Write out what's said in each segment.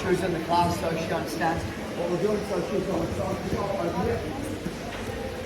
she was in the class, so she understands what we're doing. So she's on the side over here.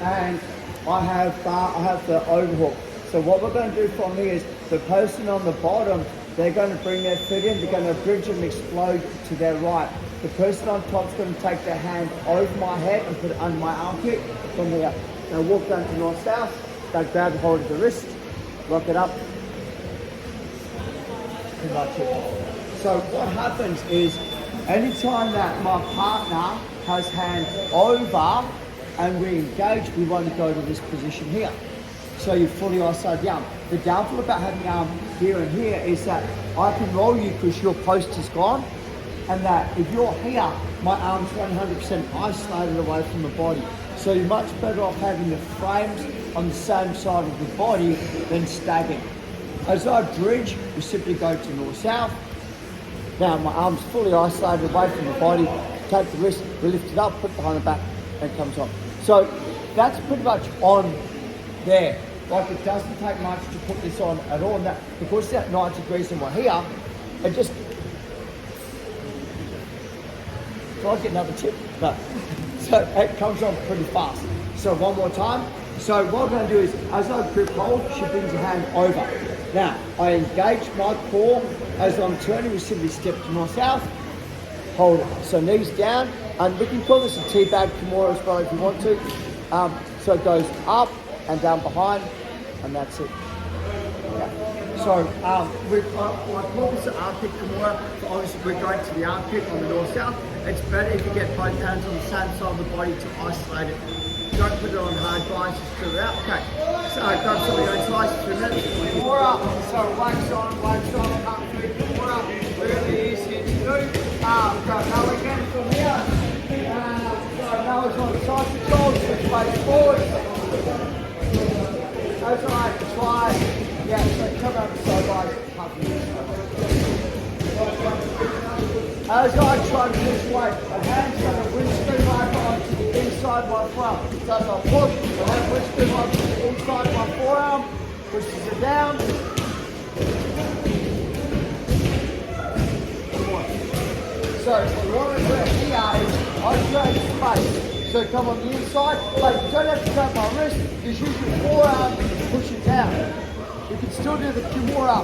And I have the overhook. So what we're going to do from here is the person on the bottom, they're going to bring their foot in, they're going to bridge and explode to their right. The person on top is going to take their hand over my head and put it under my armpit from here. They'll walk down to north-south, they'll grab the hold of the wrist, lock it up. Pretty much it. So what happens is, anytime that my partner has hand over and we engage, we want to go to this position here. So you fully isolate the arm. The downfall about having the arm here and here is that I can roll you because your post is gone, and that if you're here, my arm's 100% isolated away from the body. So you're much better off having the frames on the same side of the body than staggered. As I bridge, we simply go to north-south. Now my arm's fully isolated away from the body. Take the wrist, we lift it up, put it behind the back, and it comes on. So that's pretty much on there. Like, it doesn't take much to put this on at all. And that, because it's at 90 degrees and we're here, it just... Do I get another tip? No. So it comes on pretty fast. So one more time. So what I'm going to do is, as I grip hold, she brings her hand over. Now, I engage my core. As I'm turning, we simply step to north-south. Hold it. So knees down. And we can call this a teabag Kimura as well if you want to. So it goes up and down behind, and that's it. Yeah. So I call this an armpit Kimura. Obviously, we're going to the armpit on the north-south. It's better if you get both hands on the same side of the body to isolate it. Don't put it on hard guys, just fill it out. Okay. So grab some of your own slices for a minute. Kimura. So wax on, come through Kimura. Really easy to do. Go now again from here. So now it's on the side control, switch face forward. As I try, so come out the side guys. As I try to push weight, my hand's going to windscreen over onto the inside of my forearm. So as I push, my hand windscreen onto the inside of my forearm, pushes it down. So what I do here is I create space. So come on the inside, but you don't have to grab my wrist, just use your forearm to push it down. You can still do the Kimura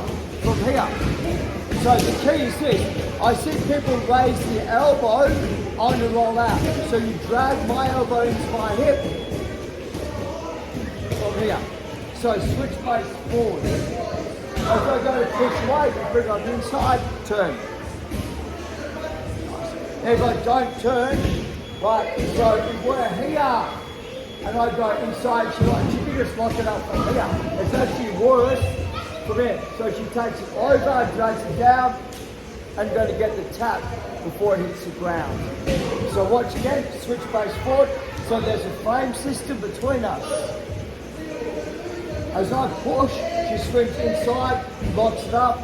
from here. So the key is this, I see people raise the elbow on the roll out. So you drag my elbow into my hip from here. So switch face forward. As I go to push weight, bring on the inside, turn. If I don't turn, right, so if we're here and I go inside, she can just lock it up from here. It's actually worse from here. So she takes it over, drags it down, and going to get the tap before it hits the ground. So watch again, switch face forward. So there's a frame system between us. As I push, she swings inside, locks it up.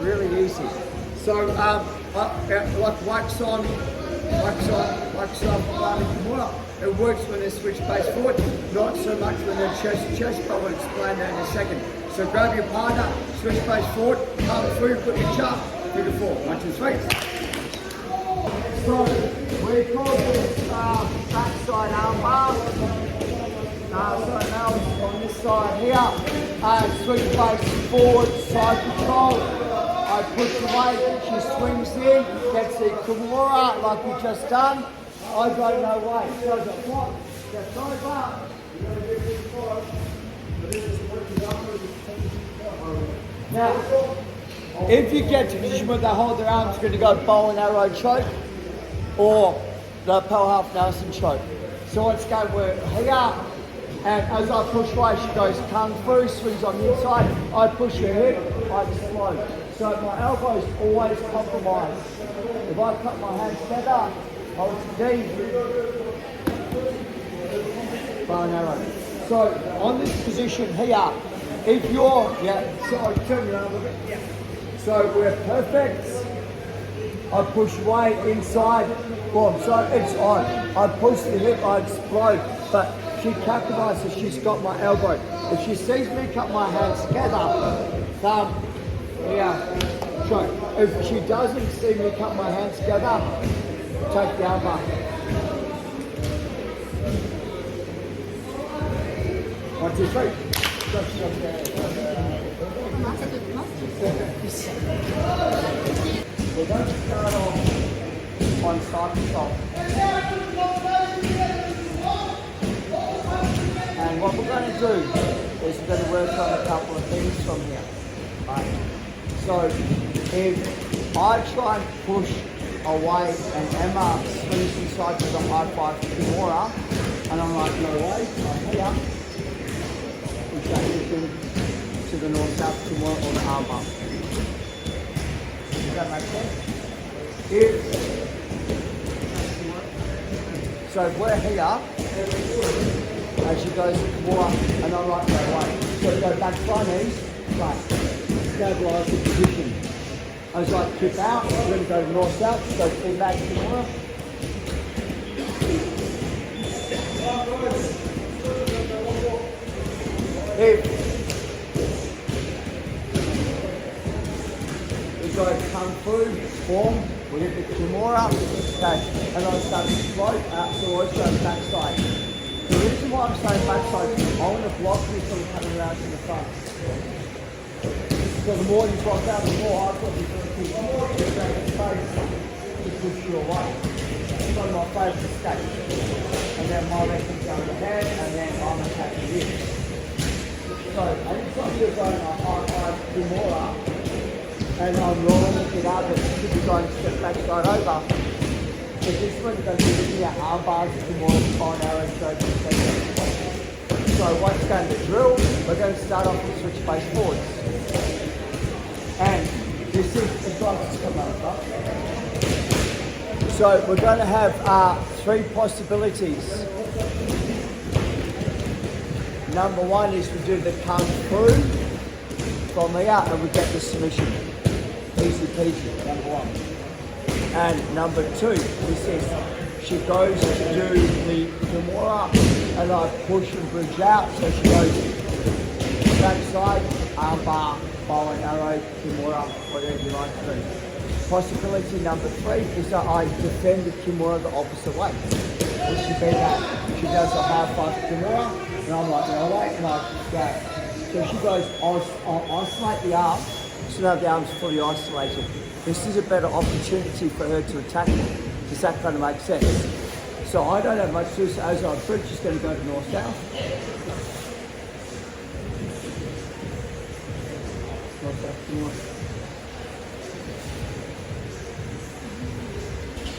Really easy. So like wax on, Kimura. It works when they switch face forward, not so much when they're chest to chest, but we'll explain that in a second. So grab your partner, switch face forward, come through, put your chop, through the floor. 1, 2, 3. So we call this backside arm bar. So now it's on this side here. Switch face forward, side control. I push away, she swings in, gets the Kimura like we just done. I go no way. So the block, steps over. Now, if you get to a position where they hold their arms, going to go bow and arrow choke, or the Pearl Half Nelson choke. So let's go, we're here, and as I push away, she goes kung fu, swings on the inside. I push her hip, I explode. So my elbow is always compromised. If I cut my hands together, I would D, bow and arrow. So on this position here, if you're, so turn your arm a bit, So we're perfect. I push away inside, boom, so it's on. I push the hip, I explode, but she capitalizes, she's got my elbow. If she sees me cut my hands together, thumb, here, So if she doesn't see me cut my hands together, take the armbar. 1, 2, 3. We're going to start off on side to side. And what we're going to do is we're going to work on a couple of things from here. Right? So if I try and push away and Emma swings inside to the high five to Kimura, and I'm like, no way, I'm here. Exactly to the north-south Kimura or the armbar. Does that make sense? So if we're here, and she goes more, and I'm like, no way. So go back Chinese, right, stabilise the position. I was like, kick out, we're going to go north-south, go full back to Kimura. We go kung fu, form, we hit the Kimura, okay, and I start to float out, so I always go backside. The reason why I'm saying backside is I want to block you from coming around to the front. So the more you block out, the more I've got you to push space to push you away. It's one of my favourite escapes. And then my leg comes down the head, and then I'm attacking this. So anytime you're going a high Kimura, and I'm rolling it out, but you could be going step backside over. So this is when we're going to be looking at arm bars, Kimura, fine arrow, strokes, etc. So once again, the drill, we're going to start off with switch face forwards. And this is the drive to come over. So we're going to have 3 possibilities. Number 1 is we do the kung fu from here and we get the submission. Easy peasy, number 1. And number 2, this is she goes to do the Kimura and I push and bridge out. So she goes backside, arm bar, bow and arrow, Kimura, whatever you like to do. Possibility number 3 is that I defend the Kimura the opposite way. It should be that she does a high five Kimura. And I'm like, no, wait, and I go. So she goes, I'll isolate the arm, so now the arm's fully isolated. This is a better opportunity for her to attack me. Does that kind of make sense? So I don't have much to do, so as I bridge, she's going to go to north-south.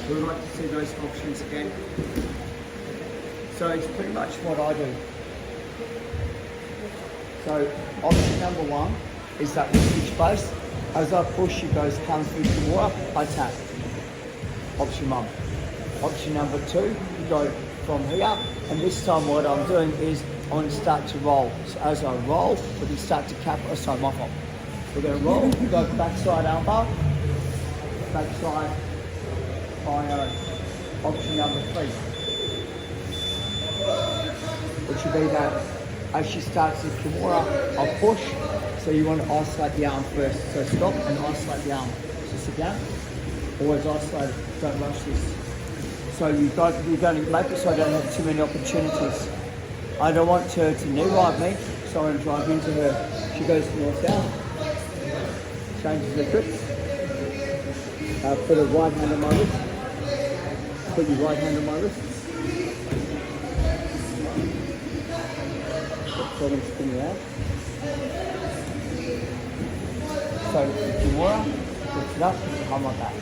We would like to see those options again. So it's pretty much what I do. So option number 1 is that we switch base. As I push, she goes kung fu Kimura, I tap. Option 1. Option number 2, you go from here, and this time what I'm doing is I'm going to start to roll. So as I roll, we can start to cap, sorry, my fault. We're going to roll, we go backside armbar, backside fire. Option number 3. Which should be that as she starts with Kimura, I'll push. So you want to isolate the arm first. So stop and isolate the arm. So sit down. Always isolate it. Don't rush this. So you're going to make it so I don't have too many opportunities. I don't want her to knee right me, so I'm going to drive into her. She goes north-south. Changes the grip. Put a right hand on my wrist. Put your right hand on my wrist. So I'm going to spin you out. So Kimura, lift it up, come like that.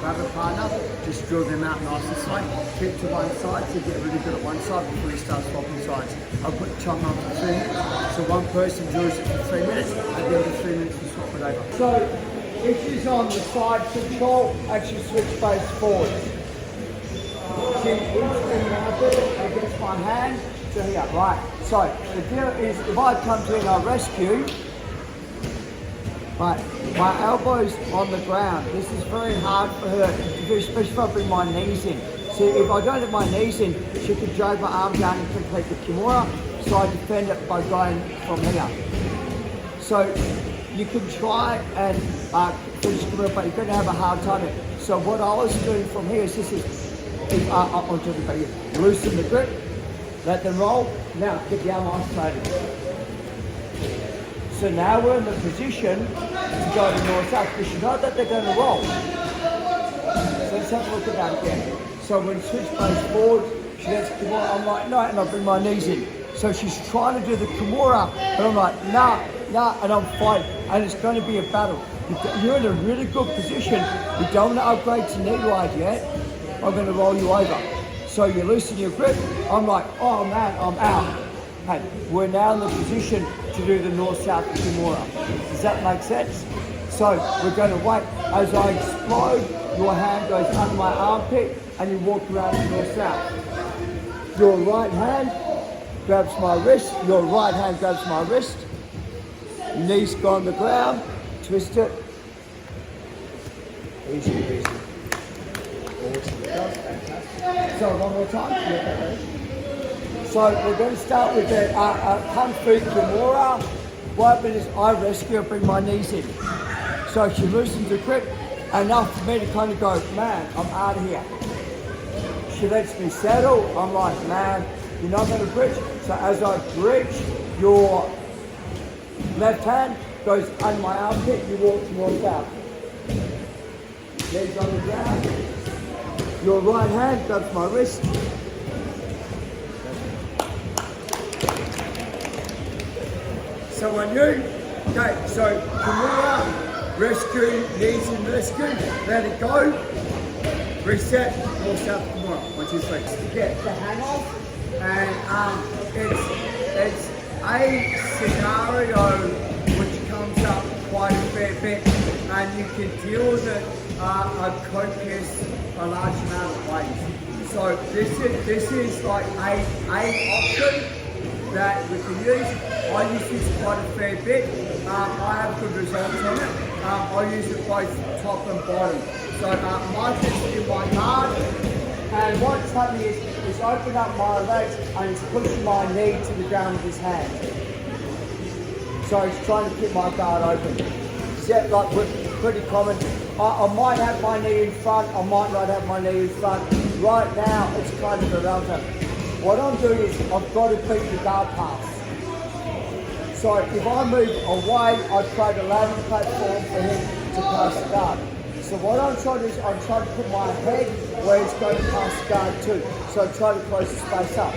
Grab a partner, just drill them out nice and slow. Keep to one side to get really good at one side before you start swapping sides. I'll put the chop up for 3 minutes. So one person drills it for 3 minutes, and then for 3 minutes we swap it over. So if she's on the side control, actually switch face forward. She instantly against my hand to here, right. So the deal is if I come to and I rescue, right, my elbow's on the ground. This is very hard for her, especially if I bring my knees in. See, if I don't have my knees in, she could drag my arm down and complete the Kimura, so I defend it by going from here. So you can try and finish Kimura, but you're going to have a hard time. So what I was doing from here is this is I'm talking about you. Loosen the grip, let them roll. Now get the arm isolated. So now we're in the position to go to north-south because you know that they're going to roll. So let's have a look at that again. So when switch goes forward, she gets Kimura. I'm like, no, and I bring my knees in. So she's trying to do the Kimura, but I'm like, nah, and I'm fine. And it's going to be a battle. You're in a really good position. You don't want to upgrade to knee wide yet. I'm going to roll you over. So you loosen your grip. I'm like, oh man, I'm out. Hey, we're now in the position to do the north-south Kimura. Does that make sense? So we're going to wait. As I explode, your hand goes under my armpit and you walk around to north-south. Your right hand grabs my wrist. Your right hand grabs my wrist. Knees go on the ground. Twist it. Easy, easy. So one more time. So we're going to start with the Kung Fu Kimura. What happens is I rescue her, bring my knees in. So she loosens the grip enough for me to kind of go, man, I'm out of here. She lets me settle. I'm like, man, you're not going to bridge. So as I bridge, your left hand goes under my armpit, you walk towards out. Legs on the ground. Your right hand grabs my wrist. So when you, okay, so Kimura, rescue, knees in rescue, let it go, reset, north-south Kimura, 1, 2, 3. To get the hang of, and it's a scenario which comes up quite a fair bit, and you can deal with it a large amount of ways. So this is like a option that we can use. I use this quite a fair bit. I have good results on it. I use it both top and bottom. So mine fits in my guard, and what's happening is open up my legs and he's pushing my knee to the ground with his hand. So he's trying to keep my guard open. Except like pretty common. I might have my knee in front, I might not have my knee in front. Right now it's kind of irrelevant. What I'm doing is I've got to beat the guard pass. So if I move away, I create a landing platform for him to pass the guard. So what I'm trying to do is I'm trying to put my head where he's going to pass the guard too. So I'm trying to close the space up.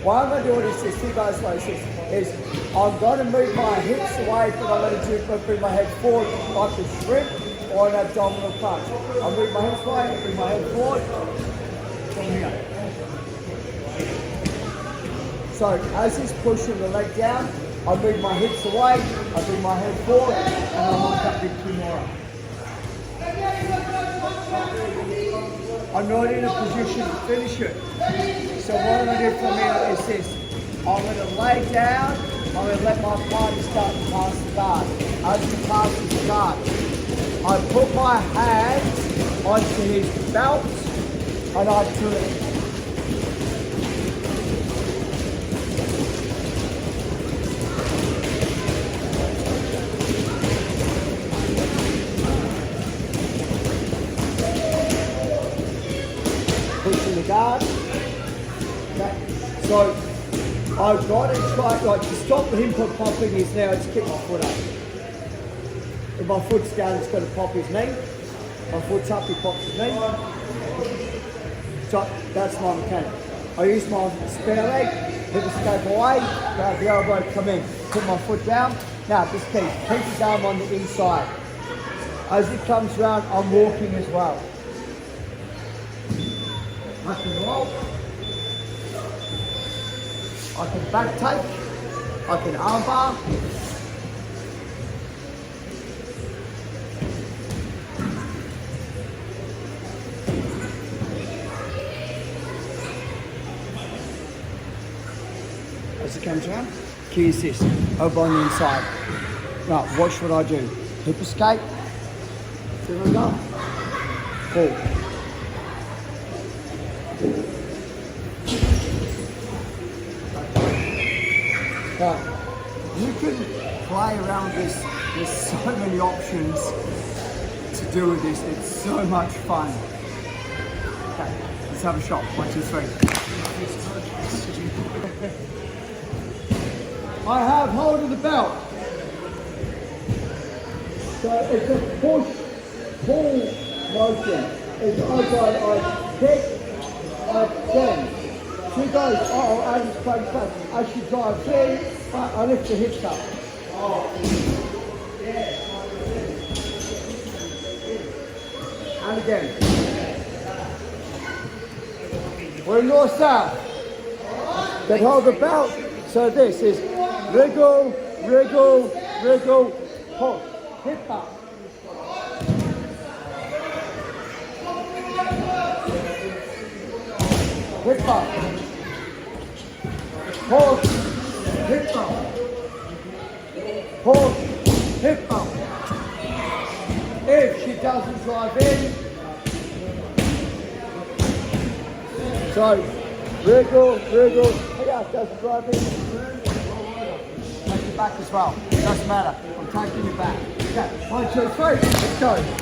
What I'm going to do is this, two guys like this, is I'm going to move my hips away, but I'm going to bring my head forward like a shrimp or an abdominal crunch. I'll move my hips away, bring my head forward, from here. So as he's pushing the leg down, I move my hips away, I bring my head forward, and I look up with Kimura. I'm not in a position to finish it. So what I'm going to do from here is this. I'm going to lay down, I'm going to let my partner start to pass the guard. As he passes the guard, I put my hands onto his belt and I turn it. Pushing the guard. Okay. So I've got to try, like, to stop him from popping his now, it's kick my foot up. If my foot's down, it's got to pop his knee. My foot's up, he pops his knee. So that's my mechanic. I use my spare leg, hip escape away, grab the elbow, come in, put my foot down. Now this key, keep his arm on the inside. As it comes round, I'm walking as well. I can roll, I can back take, I can arm bar. As it comes around, key is this, over on the inside. Now watch what I do. Hip escape, there we go, pull. Right. You can play around with this. There's so many options to do with this. It's so much fun. Okay, let's have a shot. 1, 2, 3. I have hold of the belt. So it's a push-pull motion. It's I kick, I bend. She goes, oh, and it's quite fast. As she drives in, I lift the hips up. And again. We're in north south. Then hold the belt. So this is wriggle, wriggle, wriggle, push. Hip up. Hip up. Push. Hip up. Push. Hip up. If she doesn't drive in, so wriggle, wriggle. Yeah, doesn't drive in. Take it back as well. Doesn't matter. I'm taking it back. Okay, 1, 2, 3. Let's go.